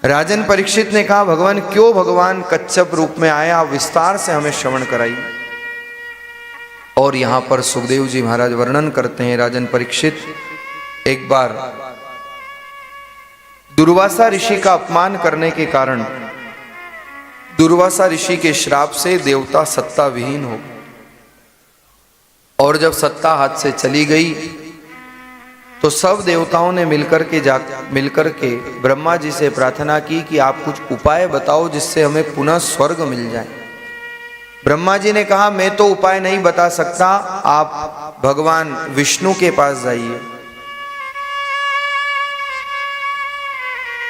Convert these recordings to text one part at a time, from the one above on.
राजन परीक्षित ने कहा, भगवान क्यों भगवान कच्छप रूप में आए, आप विस्तार से हमें श्रवण कराइए। और यहाँ पर सुखदेव जी महाराज वर्णन करते हैं, राजन परीक्षित एक बार दुर्वासा ऋषि का अपमान करने के कारण दुर्वासा ऋषि के श्राप से देवता सत्ता विहीन हो गए, और जब सत्ता हाथ से चली गई तो सब देवताओं ने मिलकर के ब्रह्मा जी से प्रार्थना की कि आप कुछ उपाय बताओ जिससे हमें पुनः स्वर्ग मिल जाए। ब्रह्मा जी ने कहा, मैं तो उपाय नहीं बता सकता, आप भगवान विष्णु के पास जाइए।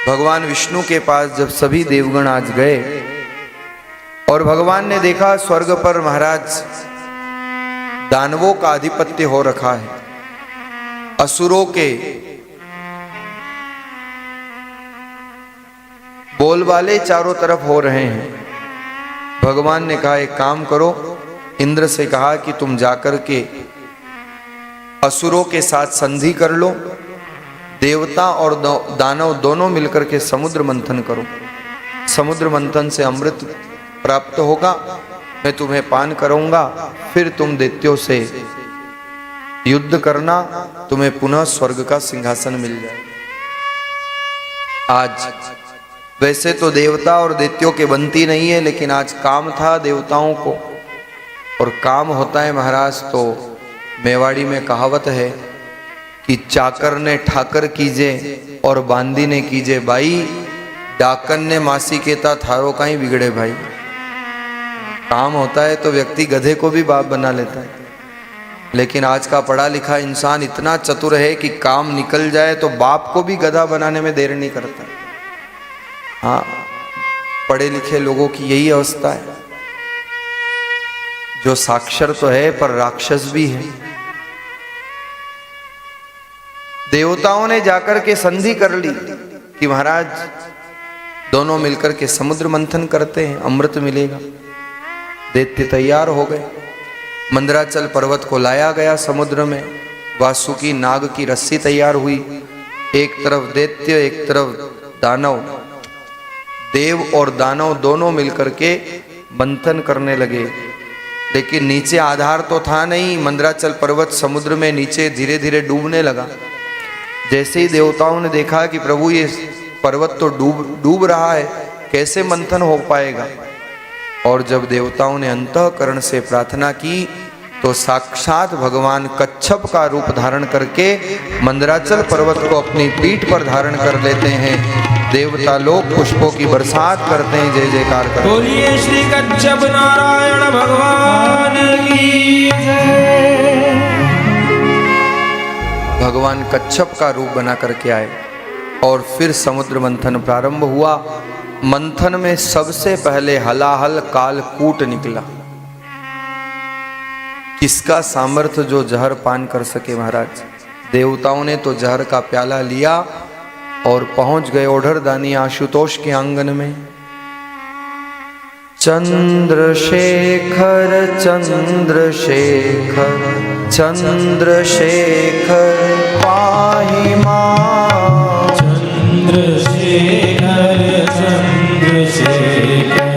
भगवान विष्णु के पास जब सभी देवगण आज गए और भगवान ने देखा स्वर्ग पर महाराज दानवों का आधिपत्य हो रखा है, असुरों के बोलबाले चारों तरफ हो रहे हैं। भगवान ने कहा, एक काम करो, इंद्र से कहा कि तुम जाकर के असुरों के साथ संधि कर लो, देवता और दानव दोनों मिलकर के समुद्र मंथन करो, समुद्र मंथन से अमृत प्राप्त होगा, मैं तुम्हें पान करूंगा, फिर तुम दैत्यों से युद्ध करना, तुम्हें पुनः स्वर्ग का सिंहासन मिल जाए। आज वैसे तो देवता और दैत्यों के बनती नहीं है, लेकिन आज काम था देवताओं को, और काम होता है महाराज। तो मेवाड़ी में कहावत है कि चाकर ने ठाकर कीजे और बांदी ने कीजे बाई, डाकन ने मासी केता थारो का ही बिगड़े भाई। काम होता है तो व्यक्ति गधे को भी बाप बना लेता है, लेकिन आज का पढ़ा लिखा इंसान इतना चतुर है कि काम निकल जाए तो बाप को भी गधा बनाने में देर नहीं करता। हाँ, पढ़े लिखे लोगों की यही अवस्था है, जो साक्षर तो है पर राक्षस भी है। देवताओं ने जाकर के संधि कर ली कि महाराज दोनों मिलकर के समुद्र मंथन करते हैं, अमृत मिलेगा। दैत्य तैयार हो गए, मंदराचल पर्वत को लाया गया समुद्र में, वासुकी नाग की रस्सी तैयार हुई, एक तरफ दैत्य एक तरफ दानव, देव और दानव दोनों मिलकर के मंथन करने लगे। लेकिन नीचे आधार तो था नहीं, मंदराचल पर्वत समुद्र में नीचे धीरे धीरे डूबने लगा। जैसे ही देवताओं ने देखा कि प्रभु ये पर्वत तो डूब रहा है, कैसे मंथन हो पाएगा, और जब देवताओं ने अंतःकरण से प्रार्थना की तो साक्षात भगवान कच्छप का रूप धारण करके मंदराचल पर्वत को अपनी पीठ पर धारण कर लेते हैं। देवता लोग पुष्पों की बरसात करते हैं, जय जयकार करते हैं। बोलिए श्री कच्छप नारायण भगवान की जय। भगवान कच्छप का रूप बना करके आए और फिर समुद्र मंथन प्रारंभ हुआ। मंथन में सबसे पहले हलाहल कालकूट निकला। किसका सामर्थ्य जो जहर पान कर सके महाराज। देवताओं ने तो जहर का प्याला लिया और पहुंच गए ओढ़रदानी आशुतोष के आंगन में। चंद्रशेखर चंद्रशेखर चंद्रशेखर पाहि मां। चंद्रशेखर चंद्रशेखर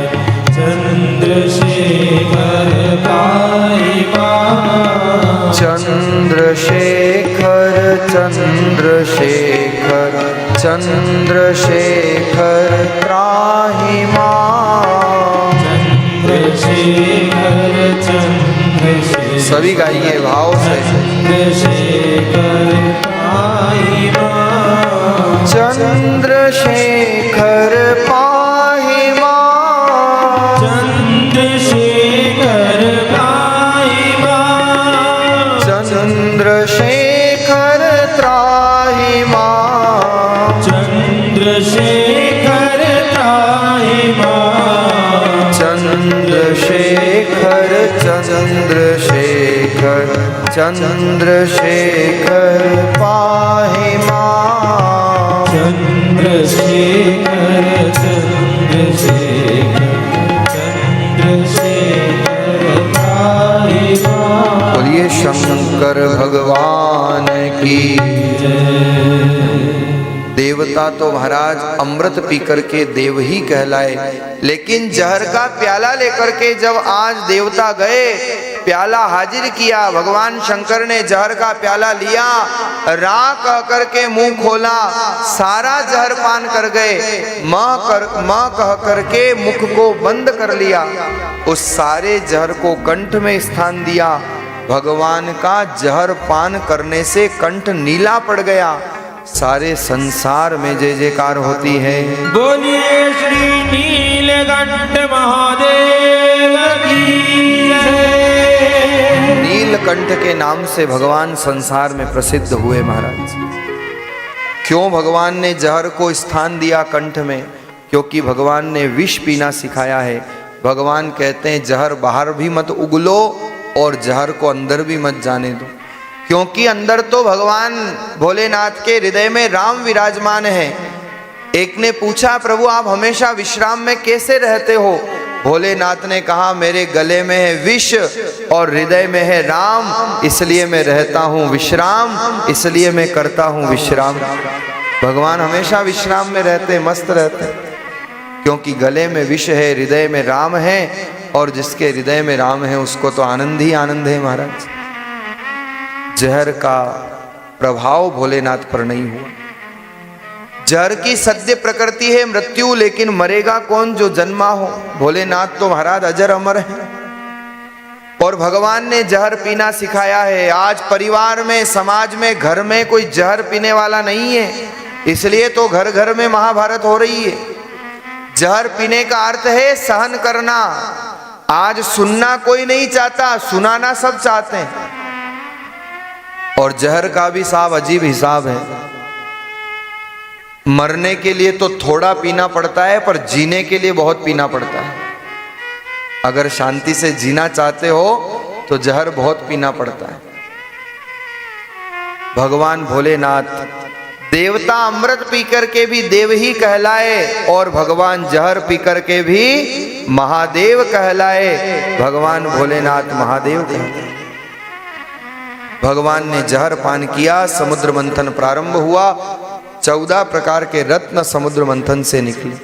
चंद्रशेखर पाहि मां। चंद्रशेखर चंद्रशेखर चंद्रशेखर त्राहि मां। चंद्रशेखर चंद्रशेखर सभी गाइए भाव से। चंद्रशेखर पाहि मां। चंद्रशेखर पाहि मां। चंद्रशेखर पाहि मां। चंद्रशेखर त्राहि मां। चंद्रशेखर त्राहि मां। चंद्रशेखर चंद्रशेखर चंद्रशेखर पाहि मां। चंद्रशेखर चंद्रशेखर चंद्रशेखर पाहि मां। बोलिए शंकर भगवान की जय। देवता तो महाराज अमृत पी करके देव ही कहलाए, लेकिन जहर का प्याला लेकर के जब आज देवता गए, प्याला हाजिर किया, भगवान शंकर ने जहर का प्याला लिया, रा कह करके मुंह खोला, सारा जहर पान कर गए, मां कह करके मुख को बंद कर लिया, उस सारे जहर को कंठ में स्थान दिया। भगवान का जहर पान करने से कंठ नीला पड़ गया। सारे संसार में जय जयकार होती है। बोलिए श्री नीलकंठ महादेव की जय। नीलकंठ के नाम से भगवान संसार में प्रसिद्ध हुए महाराज। क्यों भगवान ने जहर को स्थान दिया कंठ में? क्योंकि भगवान ने विष पीना सिखाया है। भगवान कहते हैं जहर बाहर भी मत उगलो और जहर को अंदर भी मत जाने दो, क्योंकि अंदर तो भगवान भोलेनाथ के हृदय में राम विराजमान है। एक ने पूछा, प्रभु आप हमेशा विश्राम में कैसे रहते हो? भोलेनाथ ने कहा, मेरे गले में है विष और हृदय में है राम, इसलिए मैं रहता हूँ विश्राम, इसलिए मैं करता हूँ विश्राम। भगवान हमेशा विश्राम में रहते, मस्त रहते, क्योंकि गले में विष है, हृदय में राम है, और जिसके हृदय में राम है उसको तो आनंद ही आनंद है महाराज। जहर का प्रभाव भोलेनाथ पर नहीं हुआ। जहर की सद्य प्रकृति है मृत्यु, लेकिन मरेगा कौन? जो जन्मा हो। भोलेनाथ तो महाराज अजर अमर है, और भगवान ने जहर पीना सिखाया है। आज परिवार में, समाज में, घर में कोई जहर पीने वाला नहीं है, इसलिए तो घर घर में महाभारत हो रही है। जहर पीने का अर्थ है सहन करना। आज सुनना कोई नहीं चाहता, सुनाना सब चाहते हैं। और जहर का भी साहब अजीब हिसाब है। मरने के लिए तो थोड़ा पीना पड़ता है, पर जीने के लिए बहुत पीना पड़ता है। अगर शांति से जीना चाहते हो तो जहर बहुत पीना पड़ता है। भगवान भोलेनाथ देवता अमृत पी करके भी देव ही कहलाए, और भगवान जहर पी करके भी महादेव कहलाए। भगवान भोलेनाथ महादेव कहलाए। भगवान ने जहर पान किया, समुद्र मंथन प्रारंभ हुआ। 14 प्रकार के रत्न समुद्र मंथन से निकले।